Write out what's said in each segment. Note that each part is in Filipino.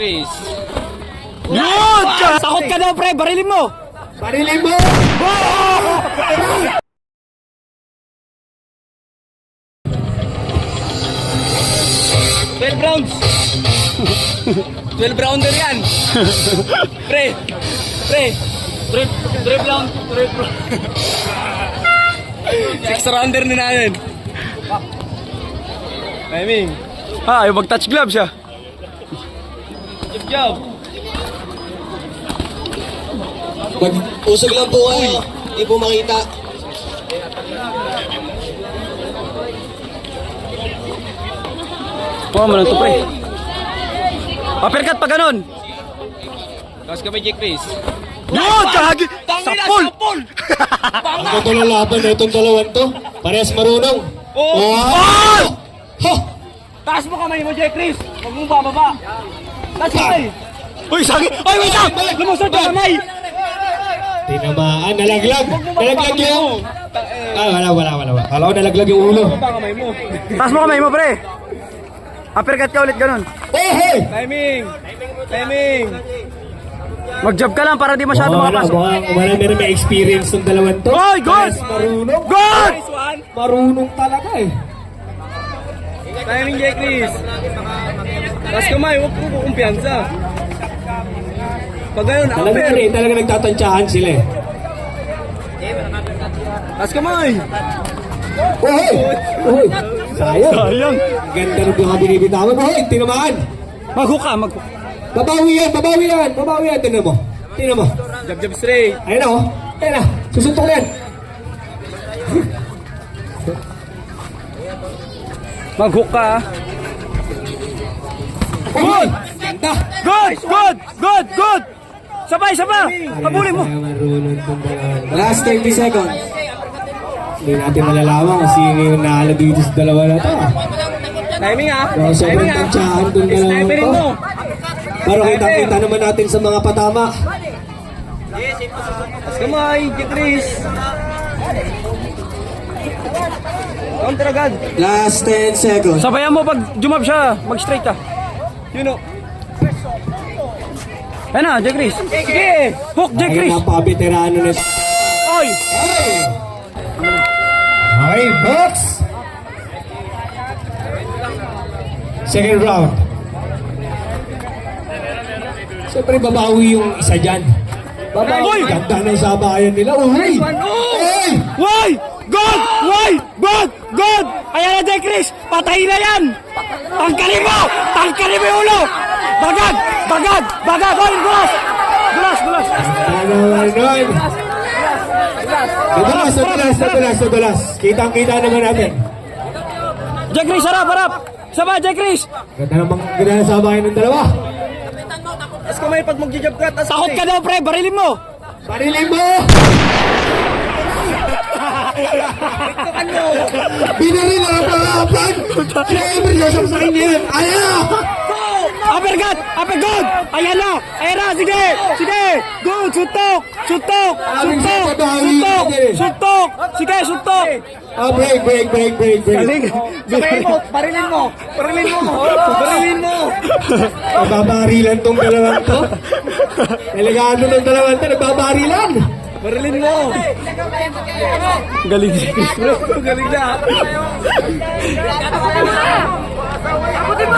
Chris. Good! Sakot ka daw, pre. Barilin mo. Barilin mo! Rounds. 12 rounder yan. Pre. 12 round. 6 rounder na namin. Timing. Ayaw mag-touch gloves siya. Good job. Usog lang po kayo. Hindi po makita. Oo, mo lang to, pre. Paperkat pa ganun. Tapos kami, Jake Chris. Good! Kahagi! Sapol! Ang totoo laban na itong dalawang to. Parehas marunong. Oh! Wow! Ha! Taas mo kamay mo, Jake Chris. Huwag mong bababa. Taas kamay. Uy, sagi! Ay, wait up! Lumusot yung kamay! Tinamaan, nalaglag. Nalaglag yung... wala. Kala ko nalaglag yung ulo. Baba kamay mo. Taas mo kamay mo, pre. Uppercut ka ulit ganun. Hey! Timing. Mag-jab ka lang para di masyado makapasok. Wala meron may experience ng dalawang to. Oy, good! Parehas marunong. Good! Nice one. Marunong talaga eh. Timing, Jake Chris. Taas kamay. Huwag mo kumpiyansa. Pag ganun, Talaga nagtatansyahan sila eh. taas kamay. Uy! Sayang. Ganda rin yung binibitawan. Uy! Tinamaan! Mag-hook ka, mag-hook. Babawi yan! Tingnan mo. Jab straight. Ayun na oh. Ayun na. Susuntok na yan. Mag-hook ka, ha. Uy! Ganda! Good! Sabay! Kabulin mo. Marunong itong dalawa. Last 30 seconds. Hindi natin malalaman kung sino yung nahala dito sa dalawa na to. Timing, ha? Kaya sobrang tansyahan itong dalawa Sniperin to. mo. Pero kita naman natin sa mga patama. Taas kamay, Jake Chris. Counter agad. Last 10 seconds. Sabayan mo pag jumap siya. Mag-straight ka. You know. Ayan na, Jack Chris. Sige. Hook, Jack Chris. Ayun, napaka-veterano na. Oy! Okay, box! Second round. Siyempre babawi yung isa dyan. Uy! Ganda ng sabayan nila. Uy! Uy! Why? Good! Ayan na, Jack Chris. Patayin na yan. Tangkalin mo yung ulo. Bagag! Oy, gulas! Ano nun? Nadulas. Kitang-kita naman natin. Jack Chris, harap! Sabay, Jack Chris. Ganda ng sabayan ng dalawa. Taas kamay pag mag-jab ka. Taas Sakot ka daw, pre. Barilin mo. Barilin mo! Tiktokan mo. Binaril ang pangapan! Siyempre, yosok sa kanya yan! Ayaw! Uppercut! Ayan na! Sige! Good! Suntok! Sige, suntok! Break. Galing! Sabay mo. Barilin mo. Nagbabarilan tong dalawang to. Elegado ng dalawang to, nagbabarilan. Barilin mo. Galing si Chris, bro. Galing na.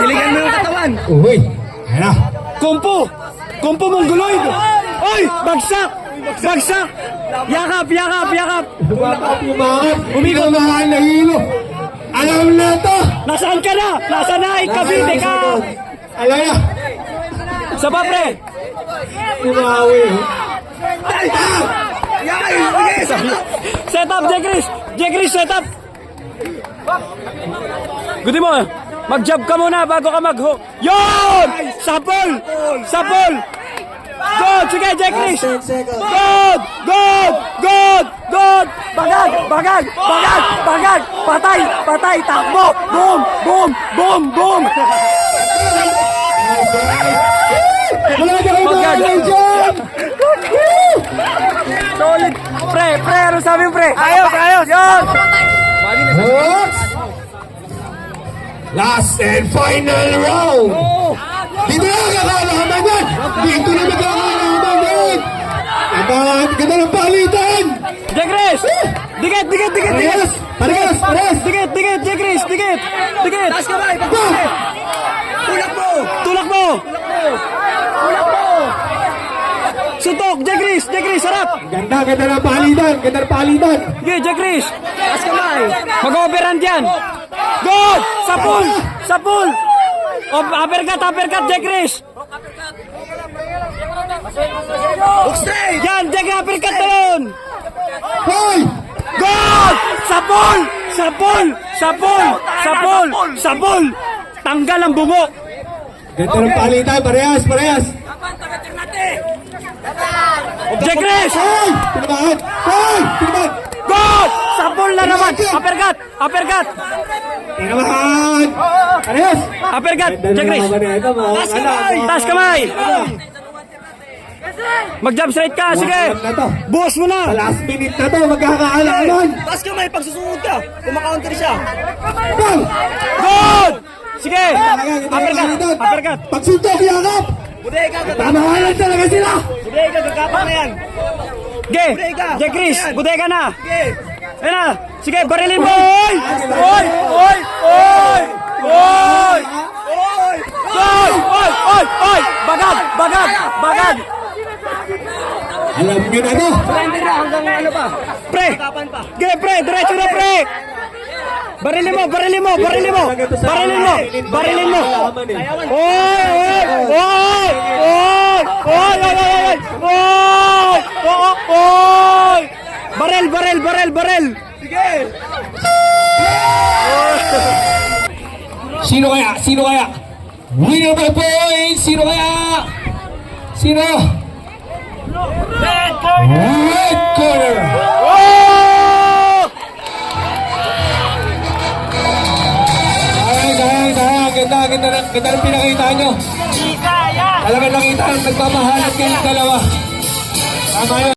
Diligan mo yung katawan. Uy, ayun na. Kumpo mongoloid! Oy! Bagsak! Yakap! Umikot na mahal na hilo. Alam na to. Nasaan ka na? Nasaan na? Cavite ka! Alam na. Saba, pre! Umawi. Set up, Jack Chris, set up! Gudi mo, mag-jab ka muna bago ka mag-hook. Yun! Sapol! Good! Sige, Jack Chris! Good! Bagag! Patay! Takbo! Boom! Wala ka kayo Maganda. dyan. Solid! Pre! Ano sabi mo, pre? Ayos! Yun! Hooks. Last and final round. Dito na kakalaman yan! Dito na magkakalaman yan! Ganda ng palitan! Jack Chris! Dikit, dikit, dikit, dikit! Parehas! Parehas! Dikit, dikit, Jack Chris! Dikit! Dikit! Taas kamay! Tulak mo! Tulak mo! Tulak mo! Suntok! Jack Chris! Jack Chris, harap! Ganda ng palitan! Ganda ng palitan! Okay, Jack Chris! Taas kamay! Mag-overhand yan! Good! Sa pool! Sa pool! Uppercut, uppercut, Jack Chris! Hook straight! Yan, Jack, uppercut na yun! Hoy! Good! Sa pool! Sa pool! Sa pool! Sa pool! Sa pool! Tanggal ang bungo! Ganda ng palitan! Parehas! Parehas! Jack Chris! Hoy! Tinamaan! Hoy! Tinamaan! Good! Sa pool na naman! Uppercut! Uppercut! Tinamaan! Parehas! Uppercut! Ganda Jack ng Chris! laban na ito, mga Taas anak. kamay! Taas kamay! Mag-jump straight ka! Sige! Alam na to. Buhos mo Sa na! last minute na to, magkakaalaman! Taas kamay! Pag susunod ka, kumakaunter siya. Bang! Good! Sige! Talaga, ganda ng Uppercut! palitan. Uppercut! Pagsuntok, yakap! Budega ka! Tamahalan talaga sila! Budega, gagapak na yan! Sige! Jack Chris! Bodega na! Okay! Ayun na! Sige! Barilin mo! Oy! Oy! Oy! Oy! Oy! Oy! Oy! Oy! Oy! Oy! Bagag! Bagag! Bagag! Alam nyo na to! Surrender na hanggang ano pa? Pre! Kapan pa? Sige, pre! Diretso na, pre! Barilin mo! Barilin mo! Barilin mo! Barilin mo! Barilin mo! Oy! Oy! Oy! Oy! Oy! Oy! Oy! Oy! Oy! Oy! Barel! Barel! Barel! Barel! Sige! Sino kaya? Sino kaya? Winner by points! Sino kaya? Sino? Red corner! Oh! Sayang. Ganda ng pinakita nyo. Talaga nakita ang nagmamahalan kayong dalawa. Tama yun.